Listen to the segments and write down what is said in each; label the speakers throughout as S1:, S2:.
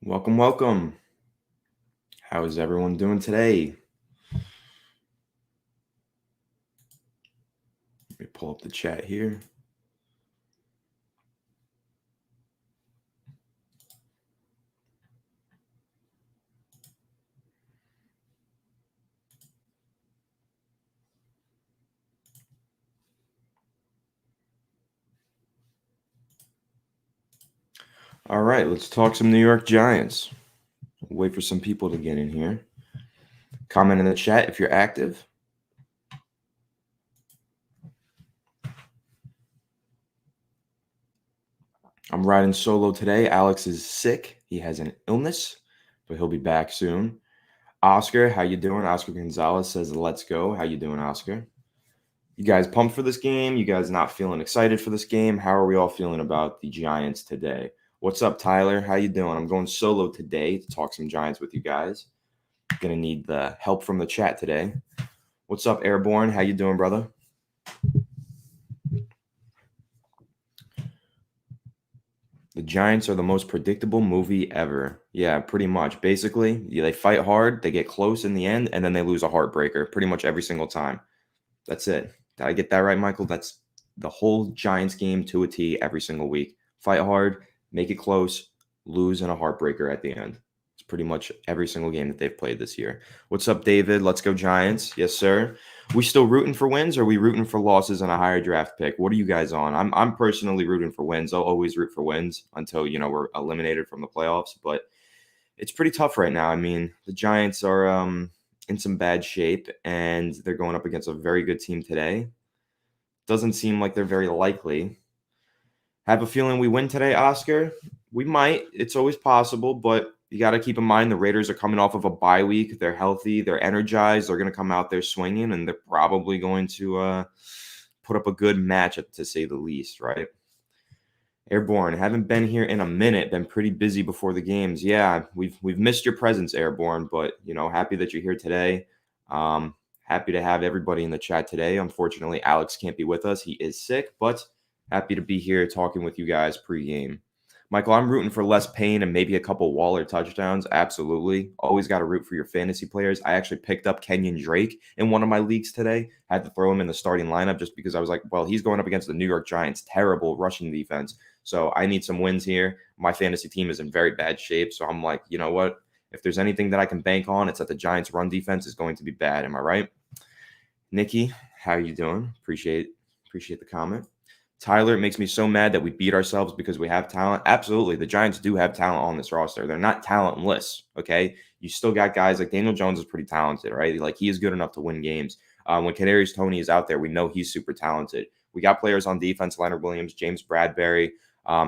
S1: Welcome, welcome. How is everyone doing today? Let me pull up the chat here. All right, let's talk some New York Giants. Wait for some people to get in here. Comment in the chat if you're active. I'm riding solo today. Alex is sick. He has an illness, but he'll be back soon. Oscar, how you doing? Oscar Gonzalez says, "Let's go." How you doing, Oscar? You guys pumped for this game? You guys not feeling excited for this game? How are we all feeling about the Giants today? What's up, Tyler? How you doing? I'm going solo today to talk some Giants with you guys. Gonna need the help from the chat today. What's up, Airborne? How you doing, brother? The Giants are the most predictable movie ever. Yeah, pretty much. Basically, they fight hard, they get close in the end, and then they lose a heartbreaker pretty much every single time. That's it. Did I get that right, Michael? That's the whole Giants game to a T every single week. Fight hard, make it close, lose in a heartbreaker at the end. It's pretty much every single game that they've played this year. What's up, David? Let's go Giants. Yes, sir. We still rooting for wins, or are we rooting for losses and a higher draft pick? What are you guys on? I'm personally rooting for wins. I'll always root for wins until we're eliminated from the playoffs. But it's pretty tough right now. I mean, the Giants are in some bad shape, and they're going up against a very good team today. Doesn't seem like they're very likely. Have a feeling we win today, Oscar? We might. It's always possible, but you got to keep in mind the Raiders are coming off of a bye week. They're healthy. They're energized. They're going to come out there swinging, and they're probably going to put up a good match, to say the least, right? Airborne, haven't been here in a minute. Been pretty busy before the games. Yeah, we've missed your presence, Airborne. But happy that you're here today. Happy to have everybody in the chat today. Unfortunately, Alex can't be with us. He is sick, but happy to be here talking with you guys pregame. Michael, I'm rooting for less pain and maybe a couple Waller touchdowns. Absolutely. Always got to root for your fantasy players. I actually picked up Kenyon Drake in one of my leagues today. Had to throw him in the starting lineup just because I was like, well, he's going up against the New York Giants. Terrible rushing defense. So I need some wins here. My fantasy team is in very bad shape. So I'm like, you know what? If there's anything that I can bank on, it's that the Giants' run defense is going to be bad. Am I right? Nikki, how you doing? Appreciate the comment. Tyler, it makes me so mad that we beat ourselves because we have talent. Absolutely. The Giants do have talent on this roster. They're not talentless, okay? You still got guys like Daniel Jones is pretty talented, right? Like, he is good enough to win games. When Kadarius Toney is out there, we know he's super talented. We got players on defense, Leonard Williams, James Bradbury,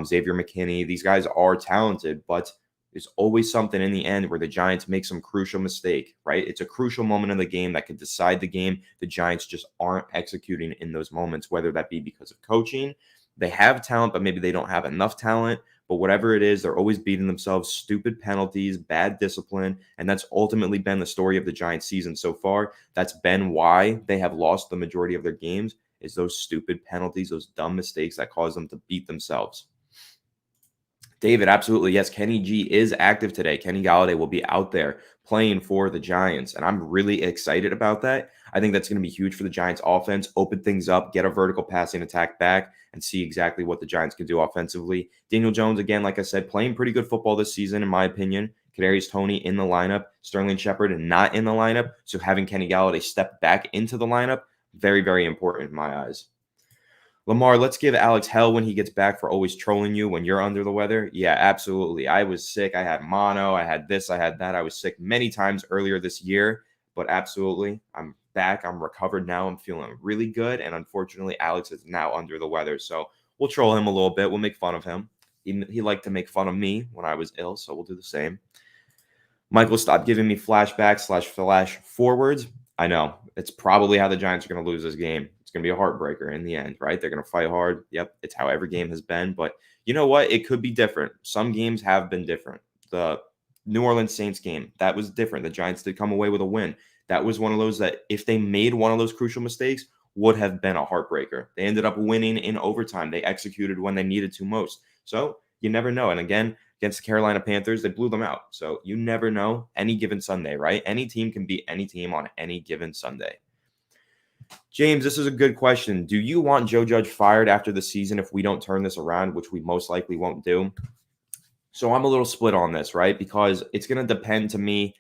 S1: Xavier McKinney. These guys are talented, but there's always something in the end where the Giants make some crucial mistake, right? It's a crucial moment in the game that could decide the game. The Giants just aren't executing in those moments, whether that be because of coaching. They have talent, but maybe they don't have enough talent. But whatever it is, they're always beating themselves, stupid penalties, bad discipline. And that's ultimately been the story of the Giants season so far. That's been why they have lost the majority of their games, is those stupid penalties, those dumb mistakes that cause them to beat themselves. David, absolutely. Yes, Kenny G is active today. Kenny Galladay will be out there playing for the Giants, and I'm really excited about that. I think that's going to be huge for the Giants offense, open things up, get a vertical passing attack back, and see exactly what the Giants can do offensively. Daniel Jones, again, like I said, playing pretty good football this season, in my opinion. Kadarius Toney in the lineup, Sterling Shepard not in the lineup, so having Kenny Galladay step back into the lineup, very, very important in my eyes. Lamar, let's give Alex hell when he gets back for always trolling you when you're under the weather. Yeah, absolutely. I was sick. I had mono. I had this. I had that. I was sick many times earlier this year, but absolutely. I'm back. I'm recovered now. I'm feeling really good. And unfortunately, Alex is now under the weather. So we'll troll him a little bit. We'll make fun of him. He liked to make fun of me when I was ill, so we'll do the same. Michael, stop giving me flashbacks / flash forwards. I know. It's probably how the Giants are going to lose this game. It's going to be a heartbreaker in the end, right? They're going to fight hard. Yep, it's how every game has been. But you know what? It could be different. Some games have been different. The New Orleans Saints game, that was different. The Giants did come away with a win. That was one of those that if they made one of those crucial mistakes, would have been a heartbreaker. They ended up winning in overtime. They executed when they needed to most. So you never know. And again, against the Carolina Panthers. They blew them out. So you never know any given Sunday, right? Any team can beat any team on any given Sunday. James, this is a good question. Do you want Joe Judge fired after the season if we don't turn this around, which we most likely won't do? So I'm a little split on this, right? Because it's going to depend to me.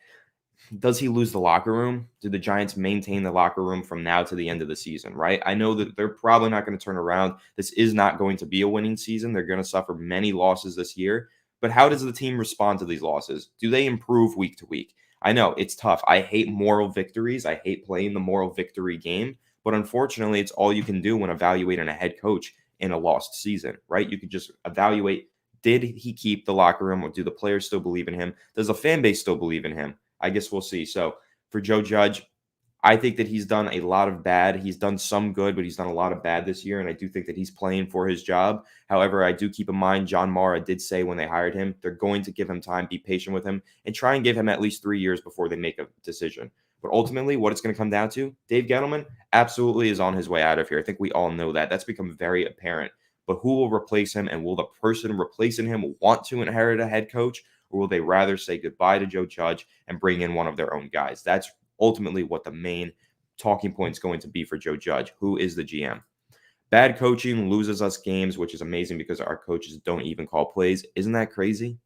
S1: Does he lose the locker room? Do the Giants maintain the locker room from now to the end of the season, right? I know that they're probably not going to turn around. This is not going to be a winning season. They're going to suffer many losses this year. But how does the team respond to these losses? Do they improve week to week? I know it's tough. I hate moral victories. I hate playing the moral victory game. But unfortunately, it's all you can do when evaluating a head coach in a lost season, right? You could just evaluate, did he keep the locker room, or do the players still believe in him? Does the fan base still believe in him? I guess we'll see. So for Joe Judge, I think that he's done a lot of bad. He's done some good, but he's done a lot of bad this year. And I do think that he's playing for his job. However, I do keep in mind, John Mara did say when they hired him, they're going to give him time, be patient with him, and try and give him at least 3 years before they make a decision. But ultimately, what it's going to come down to, Dave Gettleman absolutely is on his way out of here. I think we all know that. That's become very apparent. But who will replace him? And will the person replacing him want to inherit a head coach? Or will they rather say goodbye to Joe Judge and bring in one of their own guys? That's ultimately what the main talking point is going to be for Joe Judge. Who is the GM? Bad coaching loses us games, which is amazing because our coaches don't even call plays. Isn't that crazy?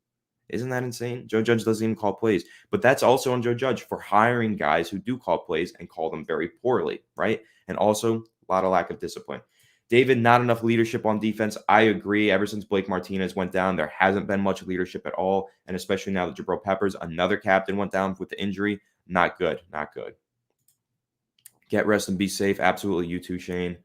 S1: Isn't that insane? Joe Judge doesn't even call plays. But that's also on Joe Judge for hiring guys who do call plays and call them very poorly, right? And also a lot of lack of discipline. David, not enough leadership on defense. I agree. Ever since Blake Martinez went down, there hasn't been much leadership at all. And especially now that Jabril Peppers, another captain, went down with the injury. Not good. Not good. Get rest and be safe. Absolutely. You too, Shane.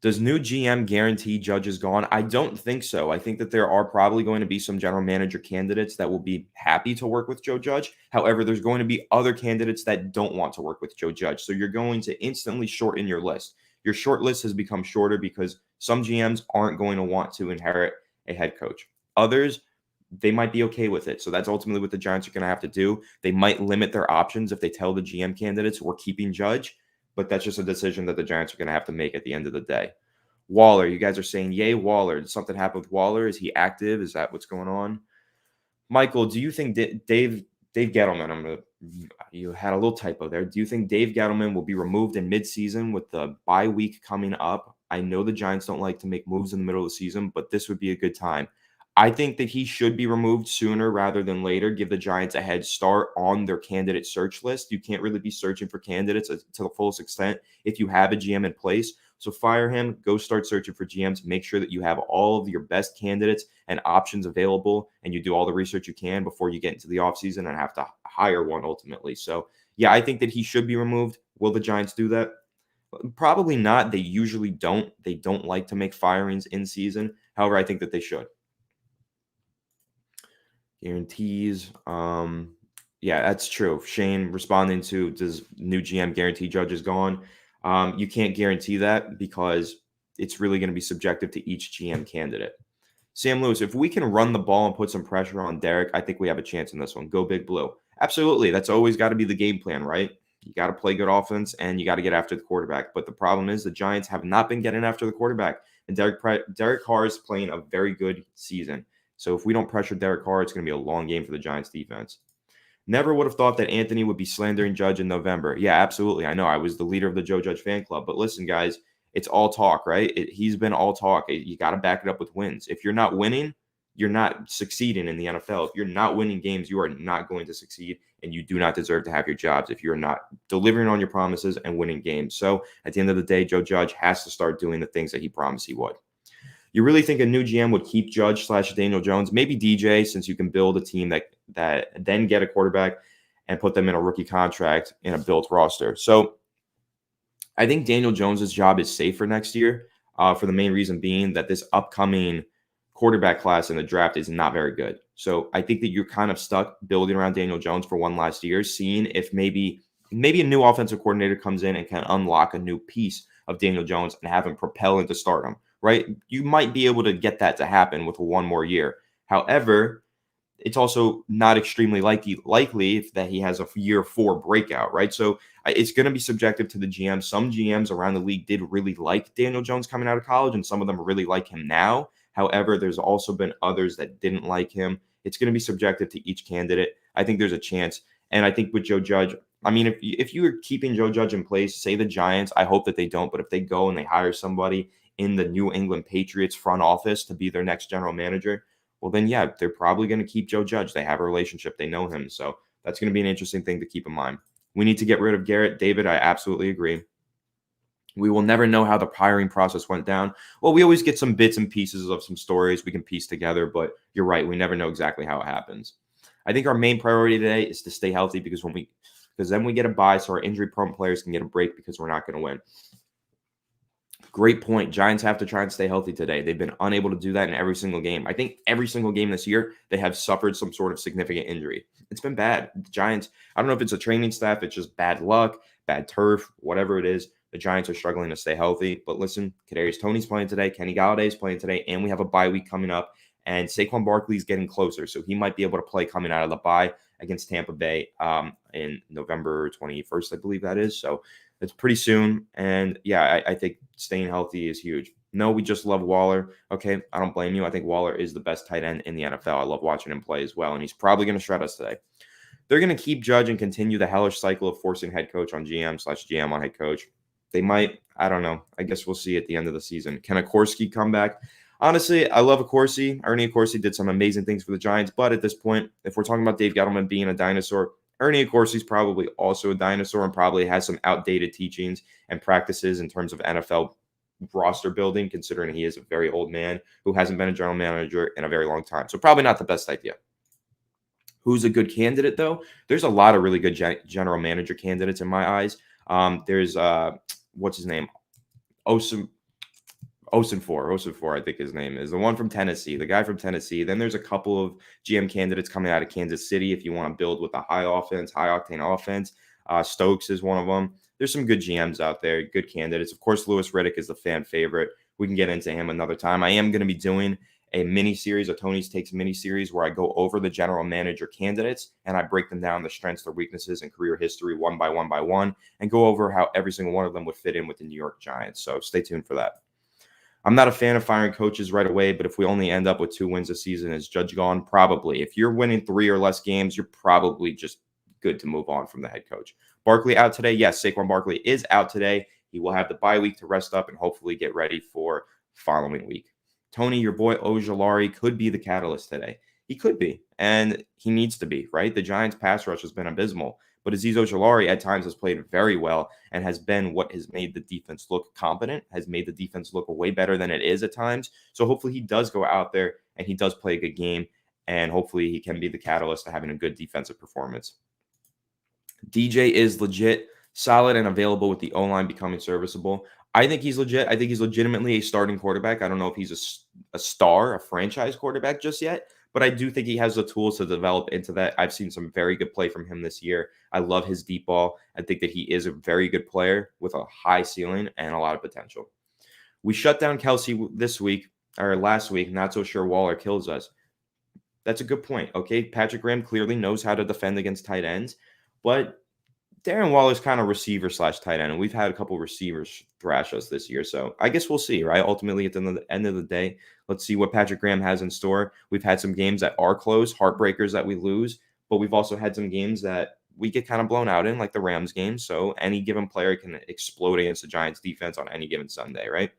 S1: Does new GM guarantee Judge is gone? I don't think so. I think that there are probably going to be some general manager candidates that will be happy to work with Joe Judge. However, there's going to be other candidates that don't want to work with Joe Judge. So you're going to instantly shorten your list. Your short list has become shorter because some GMs aren't going to want to inherit a head coach. Others, they might be okay with it. So that's ultimately what the Giants are going to have to do. They might limit their options if they tell the GM candidates we're keeping Judge. But that's just a decision that the Giants are going to have to make at the end of the day. Waller, you guys are saying, yay, Waller. Did something happen with Waller? Is he active? Is that what's going on? Michael, do you think Dave Gettleman, you had a little typo there. Do you think Dave Gettleman will be removed in midseason with the bye week coming up? I know the Giants don't like to make moves in the middle of the season, but this would be a good time. I think that he should be removed sooner rather than later, give the Giants a head start on their candidate search list. You can't really be searching for candidates to the fullest extent if you have a GM in place. So fire him, go start searching for GMs, make sure that you have all of your best candidates and options available, and you do all the research you can before you get into the offseason and have to hire one ultimately. So, yeah, I think that he should be removed. Will the Giants do that? Probably not. They usually don't. They don't like to make firings in season. However, I think that they should. Guarantees. Yeah, that's true. Shane responding to, does new GM guarantee Judge is gone? You can't guarantee that because it's really going to be subjective to each GM candidate. Sam Lewis, if we can run the ball and put some pressure on Derek, I think we have a chance in this one. Go Big Blue. Absolutely. That's always got to be the game plan, right? You got to play good offense and you got to get after the quarterback. But the problem is the Giants have not been getting after the quarterback. And Derek Carr is playing a very good season. So if we don't pressure Derek Carr, it's going to be a long game for the Giants defense. Never would have thought that Anthony would be slandering Judge in November. Yeah, absolutely. I know I was the leader of the Joe Judge fan club. But listen, guys, it's all talk, right? He's been all talk. You got to back it up with wins. If you're not winning, you're not succeeding in the NFL. If you're not winning games, you are not going to succeed, and you do not deserve to have your jobs if you're not delivering on your promises and winning games. So at the end of the day, Joe Judge has to start doing the things that he promised he would. You really think a new GM would keep Judge / Daniel Jones? Maybe DJ, since you can build a team that then get a quarterback and put them in a rookie contract in a built roster. So I think Daniel Jones's job is safe for next year for the main reason being that this upcoming quarterback class in the draft is not very good. So I think that you're kind of stuck building around Daniel Jones for one last year, seeing if maybe a new offensive coordinator comes in and can unlock a new piece of Daniel Jones and have him propel into stardom. Right? You might be able to get that to happen with one more year. However, it's also not extremely likely that he has a year 4 breakout, right? So it's going to be subjective to the GM. Some GMs around the league did really like Daniel Jones coming out of college, and some of them really like him now. However, there's also been others that didn't like him. It's going to be subjective to each candidate. I think there's a chance. And I think with Joe Judge, I mean, if you were keeping Joe Judge in place, say the Giants, I hope that they don't, but if they go and they hire somebody in the New England Patriots front office to be their next general manager, well, then, yeah, they're probably going to keep Joe Judge. They have a relationship. They know him. So that's going to be an interesting thing to keep in mind. We need to get rid of Garrett. David, I absolutely agree. We will never know how the hiring process went down. Well, we always get some bits and pieces of some stories we can piece together, but you're right. We never know exactly how it happens. I think our main priority today is to stay healthy because then we get a bye, so our injury-prone players can get a break because we're not going to win. Great point. Giants have to try and stay healthy today. They've been unable to do that in every single game. I think every single game this year, they have suffered some sort of significant injury. It's been bad. The Giants, I don't know if it's a training staff, it's just bad luck, bad turf, whatever it is. The Giants are struggling to stay healthy. But listen, Kadarius Toney's playing today, Kenny Galladay's playing today, and we have a bye week coming up. And Saquon Barkley's getting closer, so he might be able to play coming out of the bye against Tampa Bay in November 21st, I believe that is. So it's pretty soon. And yeah, I think staying healthy is huge. No, we just love Waller. Okay, I don't blame you. I think Waller is the best tight end in the NFL. I love watching him play as well, and he's probably going to shred us today. They're going to keep Judge and continue the hellish cycle of forcing head coach on GM/GM on head coach. They might. I don't know. I guess we'll see at the end of the season. Can Akorski come back? Honestly, I love Accorsi. Ernie Accorsi did some amazing things for the Giants, but at this point, if we're talking about Dave Gettleman being a dinosaur, Ernie Accorsi's probably also a dinosaur and probably has some outdated teachings and practices in terms of NFL roster building, considering he is a very old man who hasn't been a general manager in a very long time. So probably not the best idea. Who's a good candidate, though? There's a lot of really good general manager candidates in my eyes. There's, what's his name? Osenfor, I think his name is. The one from Tennessee, the guy from Tennessee. Then there's a couple of GM candidates coming out of Kansas City if you want to build with a high-octane offense. Stokes is one of them. There's some good GMs out there, good candidates. Of course, Louis Riddick is the fan favorite. We can get into him another time. I am going to be doing a mini-series, a Tony's Takes mini-series, where I go over the general manager candidates and I break them down, the strengths, their weaknesses, and career history one by one, and go over how every single one of them would fit in with the New York Giants. So stay tuned for that. I'm not a fan of firing coaches right away, but if we only end up with 2 wins this season, is Judge gone? Probably. If you're winning 3 or less games, you're probably just good to move on from the head coach. Barkley out today? Yes, Saquon Barkley is out today. He will have the bye week to rest up and hopefully get ready for following week. Tony, your boy Ojulari could be the catalyst today. He could be, and he needs to be, right? The Giants' pass rush has been abysmal. But Azeez Ojulari at times has played very well and has been what has made the defense look competent, has made the defense look way better than it is at times. So hopefully he does go out there and he does play a good game, and hopefully he can be the catalyst to having a good defensive performance. DJ is legit, solid, and available with the O-line becoming serviceable. I think he's legit. I think he's legitimately a starting quarterback. I don't know if he's a star, a franchise quarterback just yet, but I do think he has the tools to develop into that. I've seen some very good play from him this year. I love his deep ball. I think that he is a very good player with a high ceiling and a lot of potential. We shut down Kelsey this week, or last week. Not so sure Waller kills us. That's a good point. Okay, Patrick Graham clearly knows how to defend against tight ends, but Darren Waller's kind of receiver/tight end, and we've had a couple receivers thrash us this year. So I guess we'll see, right? Ultimately, at the end of the day, let's see what Patrick Graham has in store. We've had some games that are close, heartbreakers that we lose, but we've also had some games that we get kind of blown out in, like the Rams game. So any given player can explode against the Giants defense on any given Sunday, right?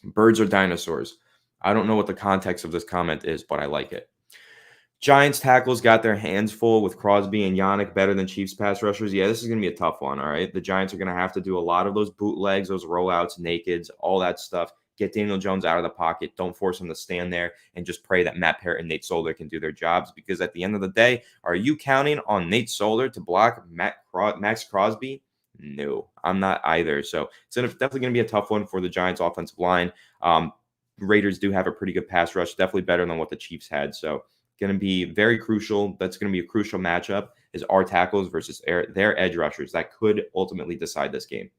S1: Birds are dinosaurs. I don't know what the context of this comment is, but I like it. Giants tackles got their hands full with Crosby and Yannick better than Chiefs pass rushers. Yeah, this is going to be a tough one, all right? The Giants are going to have to do a lot of those bootlegs, those rollouts, nakeds, all that stuff. Get Daniel Jones out of the pocket. Don't force him to stand there and just pray that Matt Parrott and Nate Solder can do their jobs, because at the end of the day, are you counting on Nate Solder to block Max Crosby? No, I'm not either. So it's definitely going to be a tough one for the Giants offensive line. Raiders do have a pretty good pass rush, definitely better than what the Chiefs had. So going to be very crucial. That's going to be a crucial matchup, is our tackles versus their edge rushers. That could ultimately decide this game.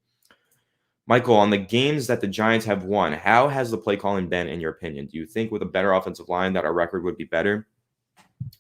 S1: Michael, on the games that the Giants have won, how has the play calling been, in your opinion? Do you think with a better offensive line that our record would be better?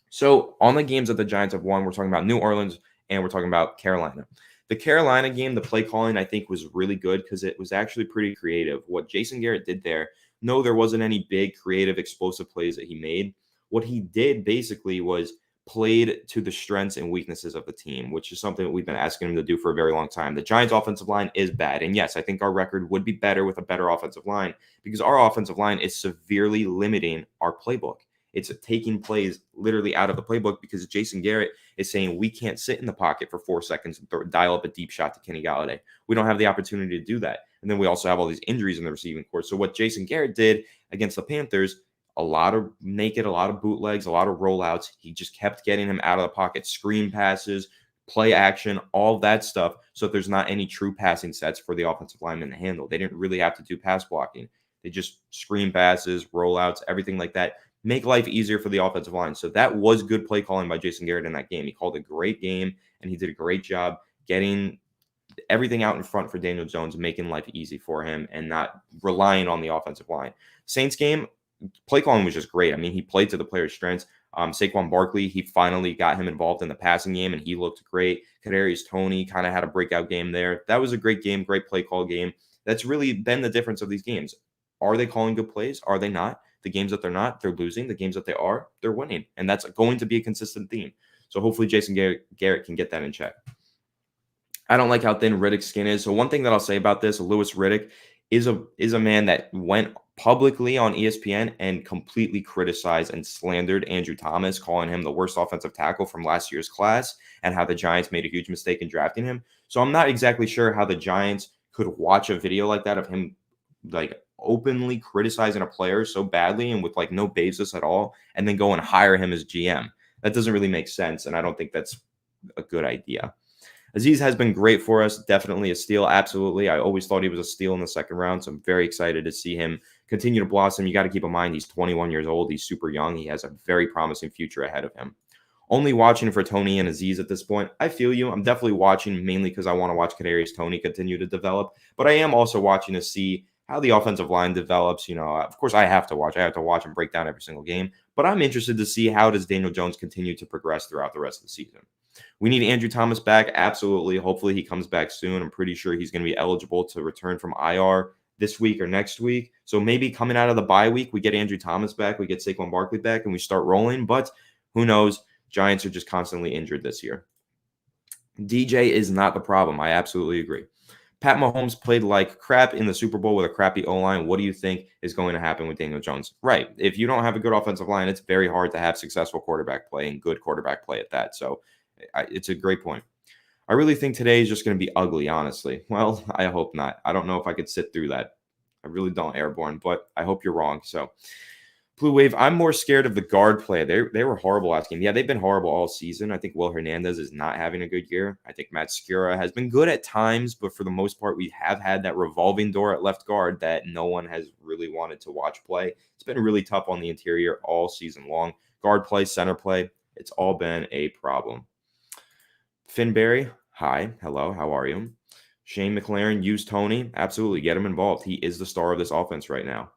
S1: So on the games that the Giants have won, we're talking about New Orleans and we're talking about Carolina. The Carolina game, the play calling, I think, was really good because it was actually pretty creative. What Jason Garrett did there, no, there wasn't any big, creative, explosive plays that he made. what he did basically was played to the strengths and weaknesses of the team, which is something that we've been asking him to do for a very long time. The Giants' offensive line is bad. And yes, I think our record would be better with a better offensive line because our offensive line is severely limiting our playbook. It's taking plays literally out of the playbook because Jason Garrett is saying we can't sit in the pocket for 4 seconds and dial up a deep shot to Kenny Galladay. We don't have the opportunity to do that. And then we also have all these injuries in the receiving corps. So what Jason Garrett did against the Panthers, a lot of naked, a lot of bootlegs, a lot of rollouts. He just kept getting him out of the pocket, screen passes, play action, all that stuff. So there's not any true passing sets for the offensive lineman to handle. They didn't really have to do pass blocking. They just screen passes, rollouts, everything like that. Make life easier for the offensive line. So that was good play calling by Jason Garrett in that game. He called a great game, and he did a great job getting everything out in front for Daniel Jones, making life easy for him and not relying on the offensive line. Saints game, play calling was just great. I mean, he played to the player's strengths. Saquon Barkley, he finally got him involved in the passing game, and he looked great. Kadarius Toney kind of had a breakout game there. That was a great game, great play call game. That's really been the difference of these games. Are they calling good plays? Are they not? The games that they're not, they're losing. The games that they are, they're winning. And that's going to be a consistent theme. So hopefully Jason Garrett can get that in check. I don't like how thin Riddick's skin is. So one thing that I'll say about this, Louis Riddick is a man that went publicly on ESPN and completely criticized and slandered Andrew Thomas, calling him the worst offensive tackle from last year's class and how the Giants made a huge mistake in drafting him. So I'm not exactly sure how the Giants could watch a video like that of him like openly criticizing a player so badly and with like no basis at all and then go and hire him as GM. That doesn't really make sense, and I don't think that's a good idea. Azeez has been great for us. Definitely a steal. Absolutely. I always thought he was a steal in the second round. So I'm very excited to see him continue to blossom. You got to keep in mind, he's 21 years old. He's super young. He has a very promising future ahead of him. Only watching for Toney and Azeez at this point. I feel you. I'm definitely watching mainly because I want to watch Kadarius Toney continue to develop. But I am also watching to see how the offensive line develops. You know, of course, I have to watch. I have to watch and break down every single game. But I'm interested to see how does Daniel Jones continue to progress throughout the rest of the season. We need Andrew Thomas back. Absolutely. Hopefully he comes back soon. I'm pretty sure he's going to be eligible to return from IR this week or next week. So maybe coming out of the bye week, we get Andrew Thomas back, we get Saquon Barkley back, and we start rolling. But who knows? Giants are just constantly injured this year. DJ is not the problem. I absolutely agree. Pat Mahomes played like crap in the Super Bowl with a crappy O-line. What do you think is going to happen with Daniel Jones? Right. If you don't have a good offensive line, it's very hard to have successful quarterback play and good quarterback play at that. So it's a great point. I really think today is just going to be ugly, honestly. Well, I hope not. I don't know if I could sit through that. I really don't, Airborne, but I hope you're wrong. So, Blue Wave, I'm more scared of the guard play. They were horrible last game. Yeah, they've been horrible all season. I think Will Hernandez is not having a good year. I think Matt Skura has been good at times, but for the most part, we have had that revolving door at left guard that no one has really wanted to watch play. It's been really tough on the interior all season long. Guard play, center play, it's all been a problem. Finberry, hi, hello, how are you? Shane McLaren, use Toney. Absolutely, get him involved. He is the star of this offense right now.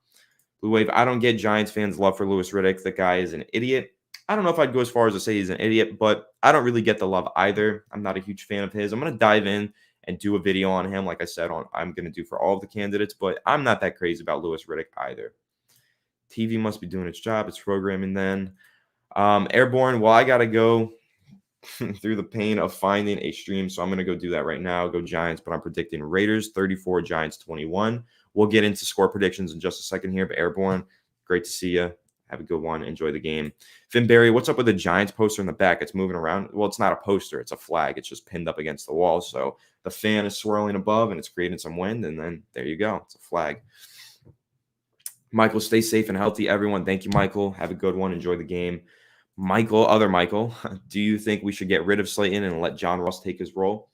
S1: Blue Wave, I don't get Giants fans' love for Louis Riddick. The guy is an idiot. I don't know if I'd go as far as to say he's an idiot, but I don't really get the love either. I'm not a huge fan of his. I'm going to dive in and do a video on him, like I said, I'm going to do for all of the candidates, but I'm not that crazy about Louis Riddick either. TV must be doing its job. It's programming then. Airborne, well, I got to go through the pain of finding a stream. So I'm going to go do that right now. Go Giants, but I'm predicting Raiders 34, Giants 21. We'll get into score predictions in just a second here, but Airborne, great to see you. Have a good one. Enjoy the game. Finberry, what's up with the Giants poster in the back? It's moving around. Well, it's not a poster. It's a flag. It's just pinned up against the wall. So the fan is swirling above and it's creating some wind. And then there you go. It's a flag. Michael, stay safe and healthy, everyone. Thank you, Michael. Have a good one. Enjoy the game. Other Michael, do you think we should get rid of Slayton and let John Ross take his role?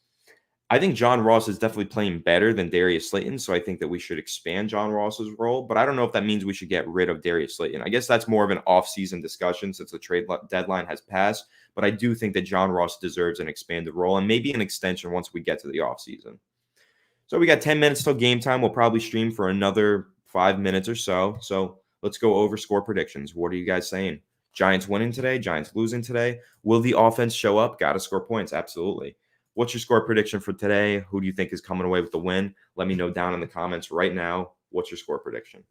S1: I think John Ross is definitely playing better than Darius Slayton, so I think that we should expand John Ross's role, but I don't know if that means we should get rid of Darius Slayton. I guess that's more of an off-season discussion since the trade deadline has passed, but I do think that John Ross deserves an expanded role and maybe an extension once we get to the offseason. So we got 10 minutes till game time. We'll probably stream for another 5 minutes or so. So let's go over score predictions. What are you guys saying? Giants winning today? Giants losing today? Will the offense show up? Got to score points. Absolutely. What's your score prediction for today? Who do you think is coming away with the win? Let me know down in the comments right now. What's your score prediction?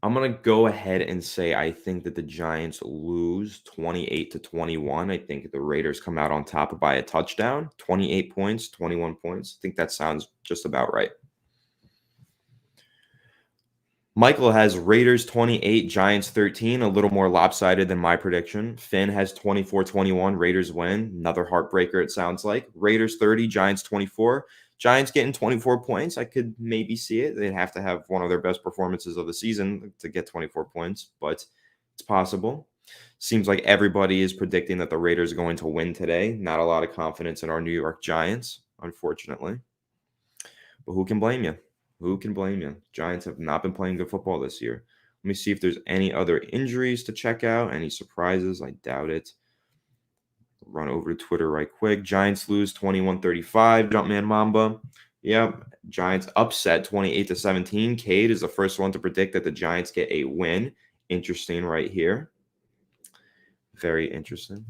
S1: I'm going to go ahead and say I think that the Giants lose 28-21. I think the Raiders come out on top by a touchdown, 28 points, 21 points. I think that sounds just about right. Michael has Raiders 28, Giants 13, a little more lopsided than my prediction. Finn has 24-21, Raiders win. Another heartbreaker, it sounds like. Raiders 30, Giants 24. Giants getting 24 points. I could maybe see it. They'd have to have one of their best performances of the season to get 24 points, but it's possible. Seems like everybody is predicting that the Raiders are going to win today. Not a lot of confidence in our New York Giants, unfortunately. But who can blame you? Who can blame you? Giants have not been playing good football this year. Let me see if there's any other injuries to check out. Any surprises? I doubt it. Run over to Twitter right quick. Giants lose 21-35. Jumpman Mamba. Yep. Giants upset 28-17. Cade is the first one to predict that the Giants get a win. Interesting right here. Very interesting.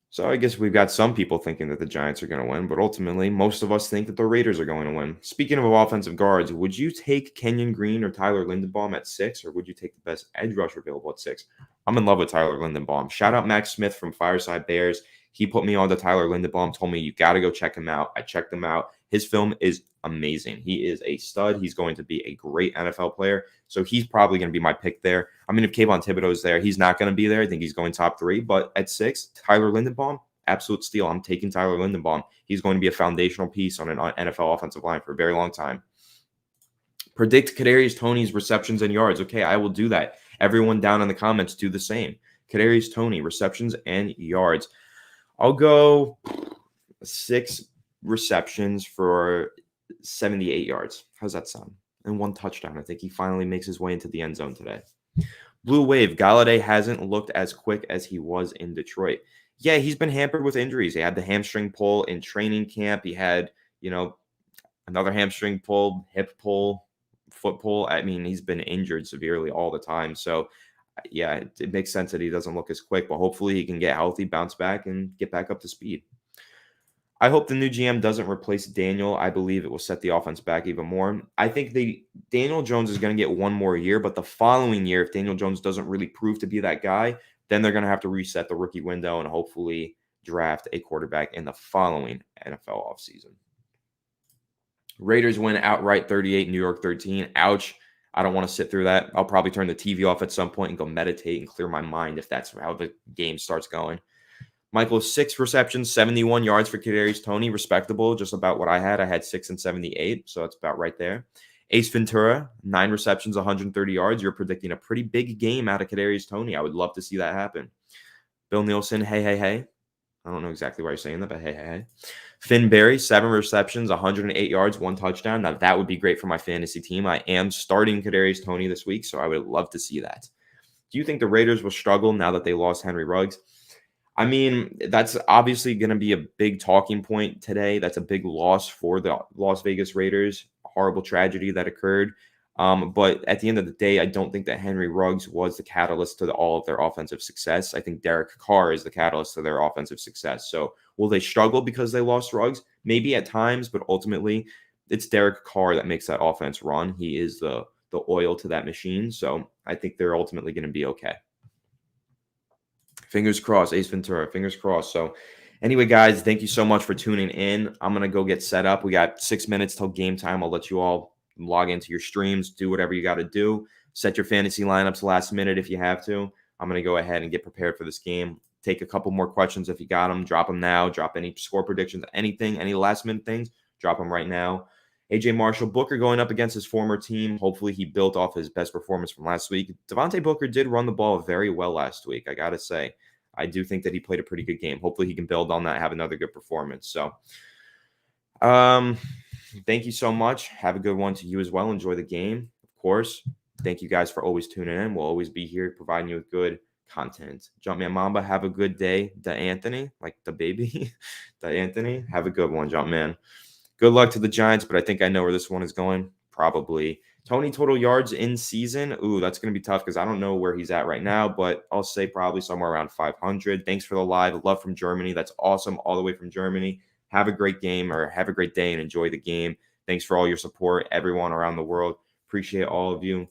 S1: So I guess we've got some people thinking that the Giants are going to win, but ultimately most of us think that the Raiders are going to win. Speaking of offensive guards, would you take Kenyon Green or Tyler Linderbaum at 6, or would you take the best edge rusher available at 6? I'm in love with Tyler Linderbaum. Shout out Max Smith from Fireside Bears. He put me on to Tyler Linderbaum, told me you got to go check him out. I checked him out. His film is amazing. He is a stud. He's going to be a great NFL player. So he's probably going to be my pick there. I mean, if Kayvon Thibodeau is there, he's not going to be there. I think he's going top 3. But at 6, Tyler Linderbaum, absolute steal. I'm taking Tyler Linderbaum. He's going to be a foundational piece on an NFL offensive line for a very long time. Predict Kadarius Toney's receptions and yards. Okay, I will do that. Everyone down in the comments do the same. Kadarius Toney, receptions and yards. I'll go 6 receptions for 78 yards. How's that sound? And 1 touchdown. I think he finally makes his way into the end zone today. Blue Wave. Galladay hasn't looked as quick as he was in Detroit. Yeah, he's been hampered with injuries. He had the hamstring pull in training camp. He had, another hamstring pull, hip pull, foot pull. I mean, he's been injured severely all the time. So, yeah, it makes sense that he doesn't look as quick, but hopefully he can get healthy, bounce back, and get back up to speed. I hope the new GM doesn't replace Daniel. I believe it will set the offense back even more. I think Daniel Jones is going to get 1 more year, but the following year, if Daniel Jones doesn't really prove to be that guy, then they're going to have to reset the rookie window and hopefully draft a quarterback in the following NFL offseason. Raiders win outright 38, New York 13. Ouch. I don't want to sit through that. I'll probably turn the TV off at some point and go meditate and clear my mind if that's how the game starts going. Michael, 6 receptions, 71 yards for Kadarius Toney. Respectable, just about what I had. I had 6 and 78, so that's about right there. Ace Ventura, 9 receptions, 130 yards. You're predicting a pretty big game out of Kadarius Toney. I would love to see that happen. Bill Nielsen, hey. I don't know exactly why you're saying that, but hey. Finn Barry, 7 receptions, 108 yards, 1 touchdown. Now, that would be great for my fantasy team. I am starting Kadarius Toney this week, so I would love to see that. Do you think the Raiders will struggle now that they lost Henry Ruggs? I mean, that's obviously going to be a big talking point today. That's a big loss for the Las Vegas Raiders. A horrible tragedy that occurred. But at the end of the day, I don't think that Henry Ruggs was the catalyst to all of their offensive success. I think Derek Carr is the catalyst to their offensive success. So will they struggle because they lost Ruggs? Maybe at times, but ultimately it's Derek Carr that makes that offense run. He is the oil to that machine. So I think they're ultimately going to be okay. Fingers crossed, Ace Ventura. Fingers crossed. So anyway, guys, thank you so much for tuning in. I'm going to go get set up. We got 6 minutes till game time. I'll let you all log into your streams, do whatever you got to do. Set your fantasy lineups last minute if you have to. I'm going to go ahead and get prepared for this game. Take a couple more questions if you got them. Drop them now. Drop any score predictions, anything, any last minute things. Drop them right now. AJ Marshall, Booker going up against his former team. Hopefully he built off his best performance from last week. Devontae Booker did run the ball very well last week, I got to say. I do think that he played a pretty good game. Hopefully he can build on that, have another good performance. So thank you so much. Have a good one to you as well. Enjoy the game, of course. Thank you guys for always tuning in. We'll always be here providing you with good content. Jumpman Mamba, have a good day. Anthony, like the baby. Anthony, have a good one, Jumpman. Good luck to the Giants, but I think I know where this one is going. Probably. Toney total yards in season. Ooh, that's going to be tough because I don't know where he's at right now, but I'll say probably somewhere around 500. Thanks for the live. Love from Germany. That's awesome. All the way from Germany. Have a great game or have a great day and enjoy the game. Thanks for all your support, everyone around the world. Appreciate all of you.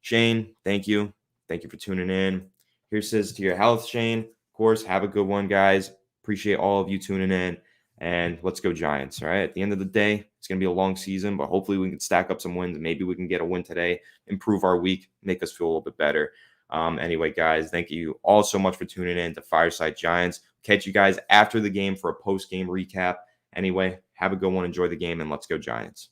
S1: Shane, thank you. Thank you for tuning in. Here says to your health, Shane. Of course, have a good one, guys. Appreciate all of you tuning in. And let's go Giants. All right. At the end of the day, it's going to be a long season, but hopefully we can stack up some wins. Maybe we can get a win today, improve our week, make us feel a little bit better. Anyway, guys, thank you all so much for tuning in to Fireside Giants. Catch you guys after the game for a post-game recap. Anyway, have a good one. Enjoy the game, and let's go Giants.